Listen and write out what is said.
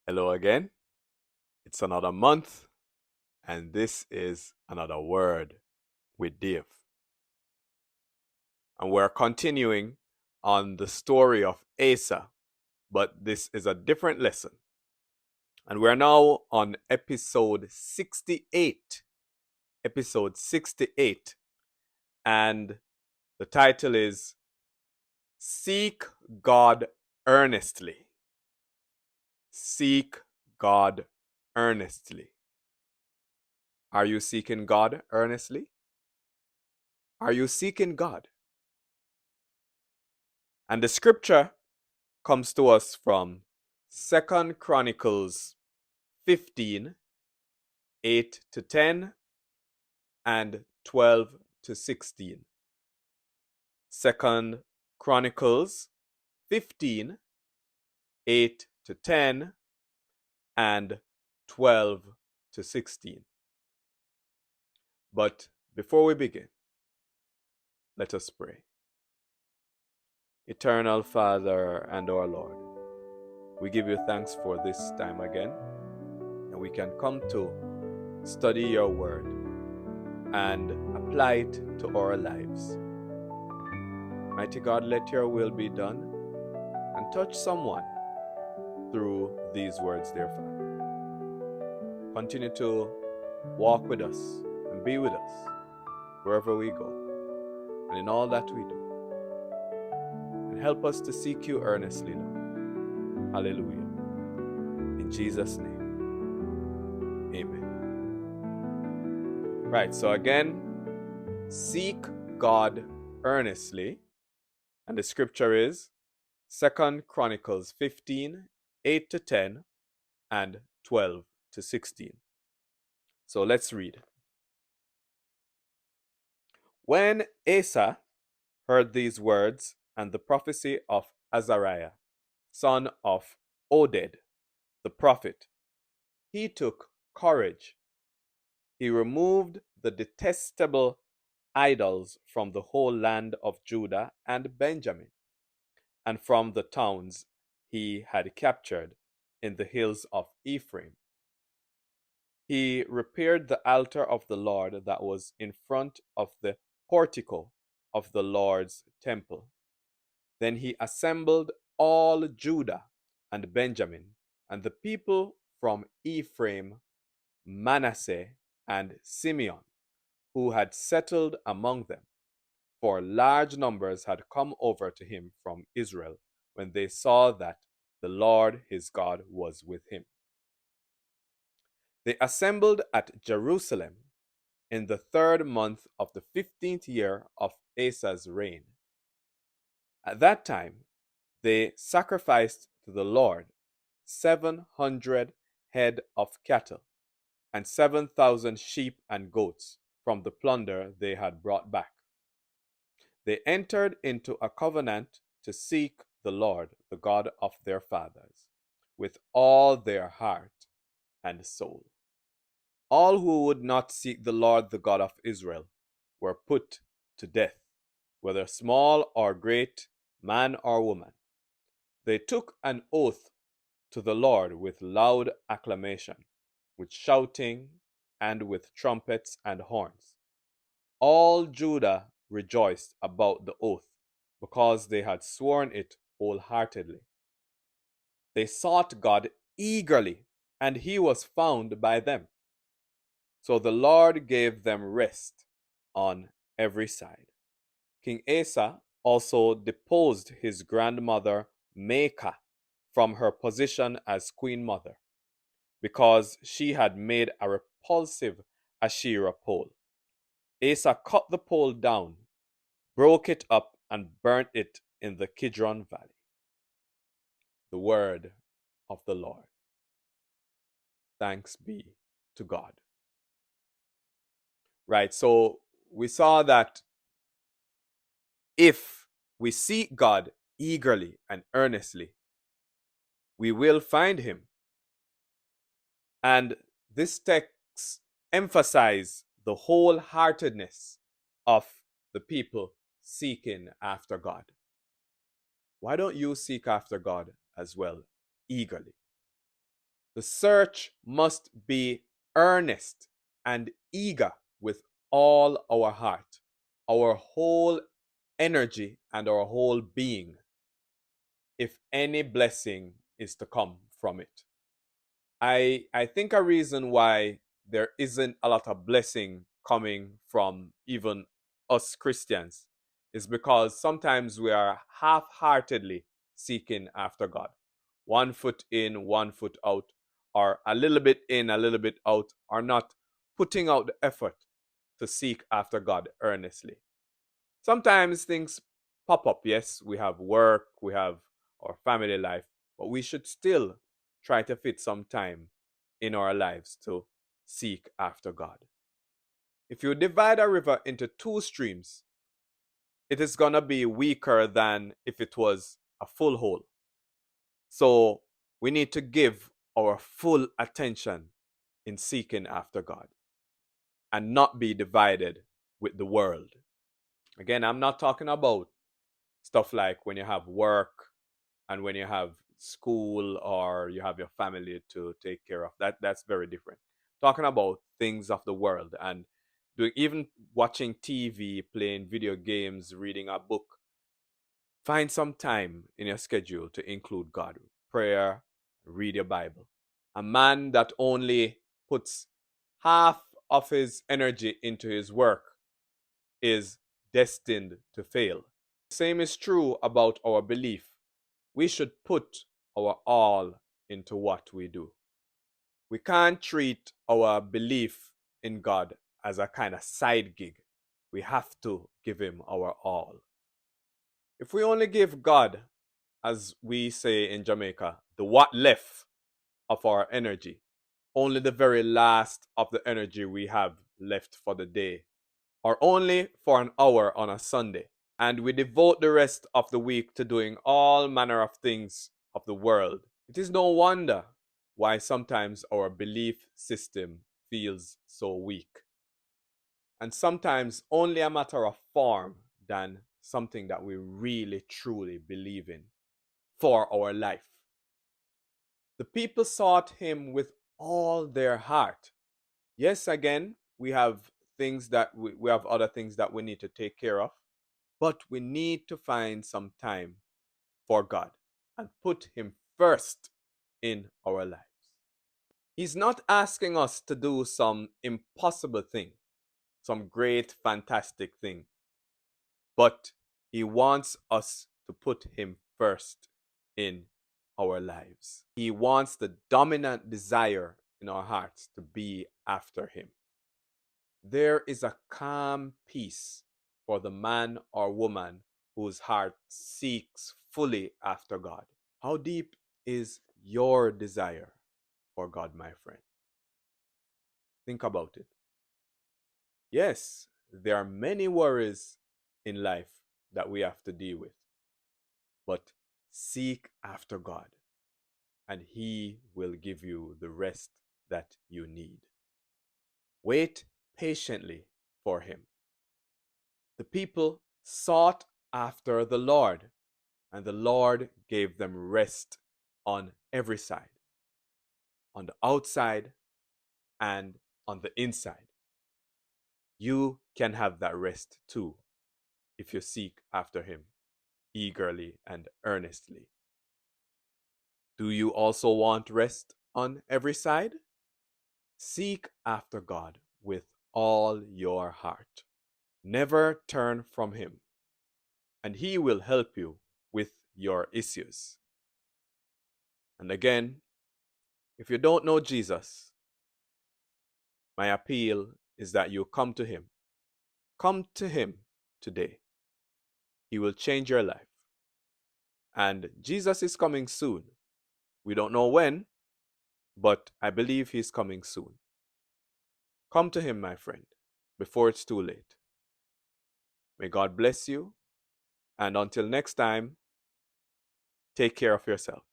Hello again. It's another month, and this is another word with Dave. And we're continuing on the story of Asa, but this is a different lesson. And we're now on episode 68. Episode 68. And the title is Seek God Earnestly. Seek God earnestly. Are you seeking God earnestly? Are you seeking God? And the scripture comes to us from 2 Chronicles 15, 8 to 10 and 12 to 16. 2 Chronicles 15, 8 to 10 and 12 to 16. But before we begin, let us pray. Eternal Father and our Lord, we give you thanks for this time again, and we can come to study your word and apply it to our lives. Mighty God, let your will be done and touch someone through these words, dear Father. Continue to walk with us and be with us wherever we go and in all that we do. And help us to seek you earnestly, Lord. Hallelujah. In Jesus' name, amen. Right, so again, seek God earnestly. And the scripture is 2 Chronicles 15, 8 to 10 and 12 to 16. So let's read. When Asa heard these words and the prophecy of Azariah, son of Oded, the prophet, he took courage. He removed the detestable idols from the whole land of Judah and Benjamin, and from the towns he had captured in the hills of Ephraim. He repaired the altar of the Lord that was in front of the portico of the Lord's temple. Then he assembled all Judah and Benjamin, and the people from Ephraim, Manasseh, and Simeon, who had settled among them, for large numbers had come over to him from Israel when they saw that the Lord his God was with him. They assembled at Jerusalem in the 3rd month of the 15th year of Asa's reign. At that time, they sacrificed to the Lord 700 head of cattle and 7,000 sheep and goats from the plunder they had brought back. They entered into a covenant to seek the Lord, the God of their fathers, with all their heart and soul. All who would not seek the Lord, the God of Israel, were put to death, whether small or great, man or woman. They took an oath to the Lord with loud acclamation, with shouting, and with trumpets and horns. All Judah rejoiced about the oath, because they had sworn it wholeheartedly. They sought God eagerly, and he was found by them. So the Lord gave them rest on every side. King Asa also deposed his grandmother Maacah from her position as queen mother, because she had made a repulsive Asherah pole. Asa cut the pole down, broke it up, and burnt it in the Kidron Valley. The word of the Lord. Thanks be to God. Right, so we saw that if we seek God eagerly and earnestly, we will find him. And this text emphasizes the wholeheartedness of the people seeking after God. Why don't you seek after God as well, eagerly? The search must be earnest and eager with all our heart, our whole energy, and our whole being, if any blessing is to come from it. I think a reason why there isn't a lot of blessing coming from even us Christians is because sometimes we are half-heartedly seeking after God. One foot in, one foot out, or a little bit in, a little bit out, or not putting out the effort to seek after God earnestly. Sometimes things pop up. Yes, we have work, we have our family life, but we should still try to fit some time in our lives to seek after God. If you divide a river into two streams, it is going to be weaker than if it was a full hole. So we need to give our full attention in seeking after God and not be divided with the world. Again, I'm not talking about stuff like when you have work and when you have school or you have your family to take care of. That's very different. Talking about things of the world and doing, even watching TV, playing video games, reading a book. Find some time in your schedule to include God. Prayer, read your Bible. A man that only puts half of his energy into his work is destined to fail. Same is true about our belief. We should put our all into what we do. We can't treat our belief in God as a kind of side gig. We have to give him our all. If we only give God, as we say in Jamaica, the what left of our energy, only the very last of the energy we have left for the day, or only for an hour on a Sunday, and we devote the rest of the week to doing all manner of things of the world, it is no wonder why sometimes our belief system feels so weak. And sometimes only a matter of form than something that we really truly believe in for our life. The people sought him with all their heart. Yes, again, we have things that we have other things that we need to take care of, but we need to find some time for God and put him first in our lives. He's not asking us to do some impossible thing, some great, fantastic thing, but he wants us to put him first in our lives. He wants the dominant desire in our hearts to be after him. There is a calm peace for the man or woman whose heart seeks fully after God. How deep is your desire for God, my friend? Think about it. Yes, there are many worries in life that we have to deal with, but seek after God, and He will give you the rest that you need. Wait patiently for Him. The people sought after the Lord, and the Lord gave them rest on every side, on the outside and on the inside. You can have that rest too if you seek after Him eagerly and earnestly. Do you also want rest on every side? Seek after God with all your heart. Never turn from Him, and He will help you with your issues. And again, if you don't know Jesus, my appeal is that you come to Him. Come to Him today. He will change your life. And Jesus is coming soon. We don't know when, but I believe He's coming soon. Come to Him, my friend, before it's too late. May God bless you. And until next time, take care of yourself.